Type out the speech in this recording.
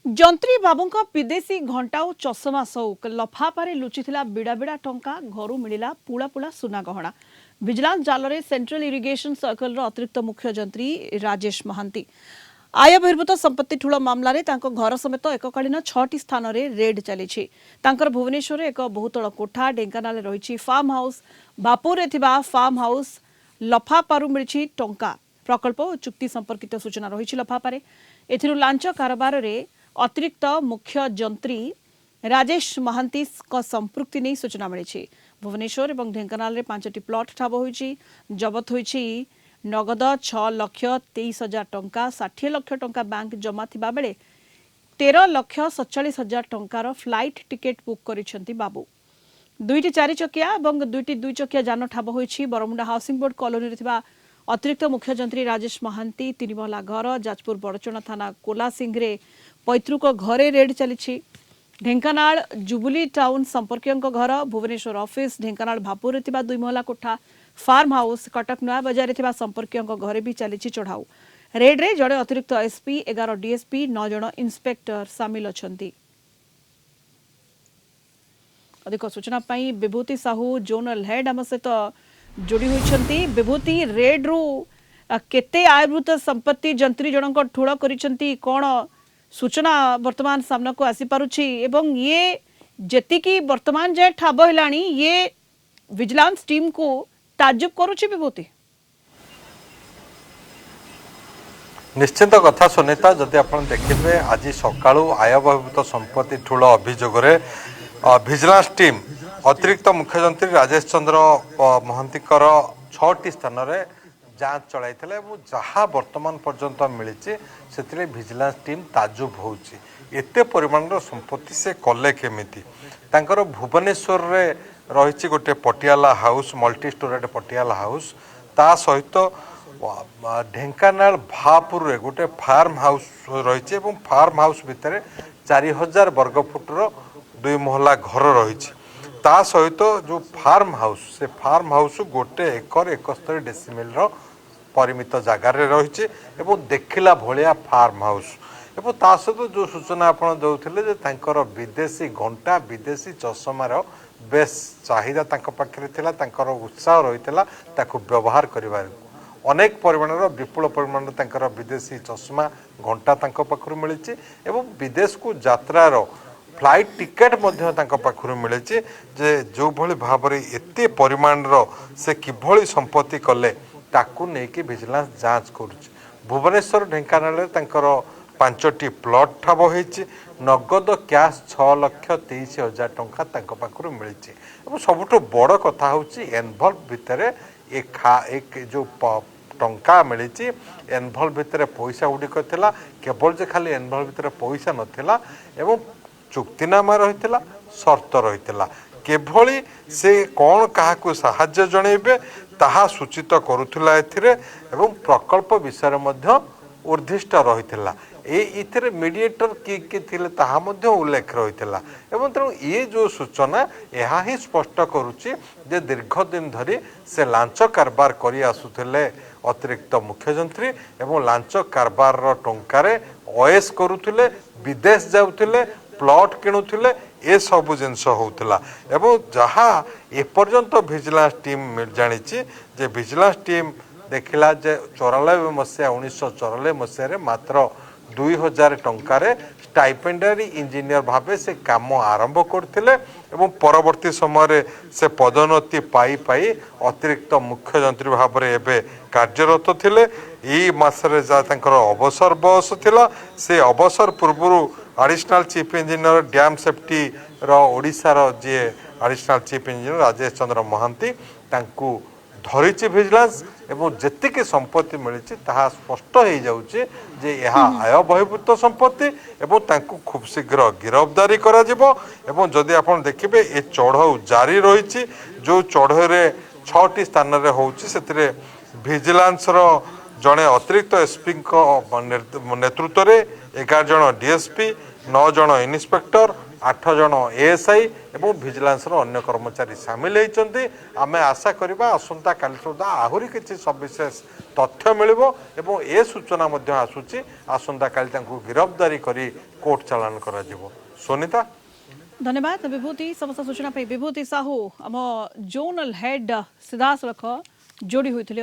जंत्री बाबूंका विदेशी घंटा और चषमा सौक लफाफारे लुचिथिला बिड़ा बिड़ा टंका घरू मिलिला पुला पुला सुना गहना विजिलेंस जाल सेंट्रल इरिगेशन सर्कल अतिरिक्त मुख्य जंत्री राजेश महांती आय बहिर्भूत संपत्ति ठूल मामलें घर समेत एककालीन 6टी स्थान में रेड चली भुवनेश्वर एक बहुतल कोठा ढेंकानाल रही फार्म हाउस बापुर फार्म हाउस लफाफारू मिली टंका प्रकल्प और चुक्ति संपर्कित सूचना रही लफाफारे एथिरू लांच कारबार रे अतिरिक्त मुख्य जंत्री राजेश महांती संपृक्ति नहीं सूचना मिली भुवनेश्वर और ढेंकानाल में 5टी प्लॉट ठाब होईची जबत होईची नगद 6,23,000 टंका 60 लाख टंका बैंक जमा थिबा बेले 13,47,000 टंकार फ्लाइट टिकेट बुक करिसेंती बाबू दुईटी 4 चकिया और दुईटी 2 चकिया जान ठाब होईची बरमुंडा हाउसिंग बोर्ड कॉलोनी रे अतिरिक्त मुख्य जंत्री राजेश महांती 3 महला घर जाजपुर बड़चना थाना कोला सिंह पैतृक घरे रेड चली ढेंकानाल जुबली टाउन संपर्कियों घर भुवनेश्वर ऑफिस ढेंकानाल भापुर 2 महला कोठा फार्म हाउस कटक नया बजार संपर्कियों घरे भी चली चढ़ाऊ रेड रे जड़े अतिरिक्त एसपी 11 डीएसपी 9 जन इंस्पेक्टर सामिल अछंती। अधिक सूचना पाई विभूति साहू जोनल हेड आम सहित जोड़ी होती विभूति रेड रु केते आयभूत संपत्ति जंत्री जनक ठूल करिसेंती कौन सूचना वर्तमान सामना को आसी पारुछि एवं ये जेतिकी वर्तमान जे ठाब हेलानी ये विजिलेंस टीम को ताज्जुब करुछि विभूति निश्चित कथा सुनीता जदि आप देखिए आज सकाळु आय बहिर्भूत संपत्ति ठूल अभियोग विजिलेंस टीम अतिरिक्त मुख्यमंत्री राजेश चंद्र महांती 6टी स्थान में जांच चलाई जहाँ वर्तमान पर्यंत मिली से विजिलेंस टीम ताजुब होते परिमाण संपत्ति से कले केमिति भुवनेश्वर रे रही गोटे Patiala house multi storeyed Patiala house ता सहित ढेंकानाल भापुर रे गोटे फार्म हाउस रही फार्म हाउस भितर 4,000 वर्गफुटर 2 महला घर रही ता सहित जो फार्म हाउस से फार्म हाउस 1 एकर 71 डेसिमिल परिमित जगार रही देखला भाया फार्म हाउस एवं ता सहित जो सूचना आप दौले विदेशी घंटा विदेशी चषमार बेस चाहिदा पाखे उत्साह रही व्यवहार कर अनेक परिमाण विपुल परिमाण विदेशी चषमा घंटा पाखु मिली विदेश को यात्रार फ्लाइट टिकेट पाखु मिले जे जो भली भाव एत परिमाण से किभली संपत्ति कले ताकू नेकी विजिलेंस जांच करुच्ची भुवनेश्वर ढेंकानाल 5टी प्लॉट ठाब होती नगद कैश 6,23,000 टंका पाखु मिली सबुठ बड़ कथा हूँ एनभल्व भितर एक जो टंका मिली एनभल्व भितर पैसा गुड़िक केवल जे खाली एनभल्व भितर पैसा नाला एवं चुक्तिनामा रही शर्त रही केभली से कौन क्या साहाय्य जनइबे ताहा सूचित करुला एवं प्रकल्प विषय उर्दिष्ट रही मीडिएटर किए थिले ताहा मध्य उल्लेख रही एवं तेणु ये जो सूचना यह ही स्पष्ट करुच्ची जे दीर्घ दिन धरी से लांच कारबार करी आसुथिले अतिरिक्त मुख्यमंत्री एवं लांच कारबार टंकारे अयस करुथिले विदेश जाउथिले प्लॉट किणुथिले ए सब जिनस होउथिला एवं जहाँ एपर्यंत विजिलेंस टीम जानी जे विजिलेंस टीम देखला जे 94 मसीहा 1994 मसीह मात्र 2,000 टंकार स्टाइपेंडरी इंजीनियर भावे से काम आरंभ करथिले एवं परवर्ती समय से पदोन्नति पाई पाई अतिरिक्त मुख्यमंत्री भाव में एवं कार्यरत थिले ई मासरे जा तांकर अवसर बयस थिला से अवसर पूर्व additional chief engineer dam safety ओडिशार जी additional chief engineer Rajesh Chandra Mahanty तांकू धरी विजिलेंस एवं जी संपत्ति मिली स्पष्ट हो जाऊँचे जे यह आय बहिर्भूत संपत्ति एवं तांकू खूब शीघ्र गिरफ्तारी करा जिवो एवं जदि आप देखिए ये चढ़ऊ जारी रही जो चढ़े 6टी स्थान में होती विजिलेंस जड़े अतिरिक्त एसपी नेतृत्व में 11 जन डीएसपी 9 जन इन्स्पेक्टर 8 जन एएसआई एवं भिजिलेंस अन्य कर्मचारी सामिल होती आम आशा करवा आसंता काली सुधा आहरी किसी सविशेष तथ्य मिलिबो एवं ए सूचना मध्य आसुची आसंता काली तांको गिरफ्तारी करी कोर्ट चालान करा जिवो। सोनिता धन्यवाद विभूति समस्त सूचना पे। विभूति साहू आम जोनल हेड सीधासख जोड़ी होते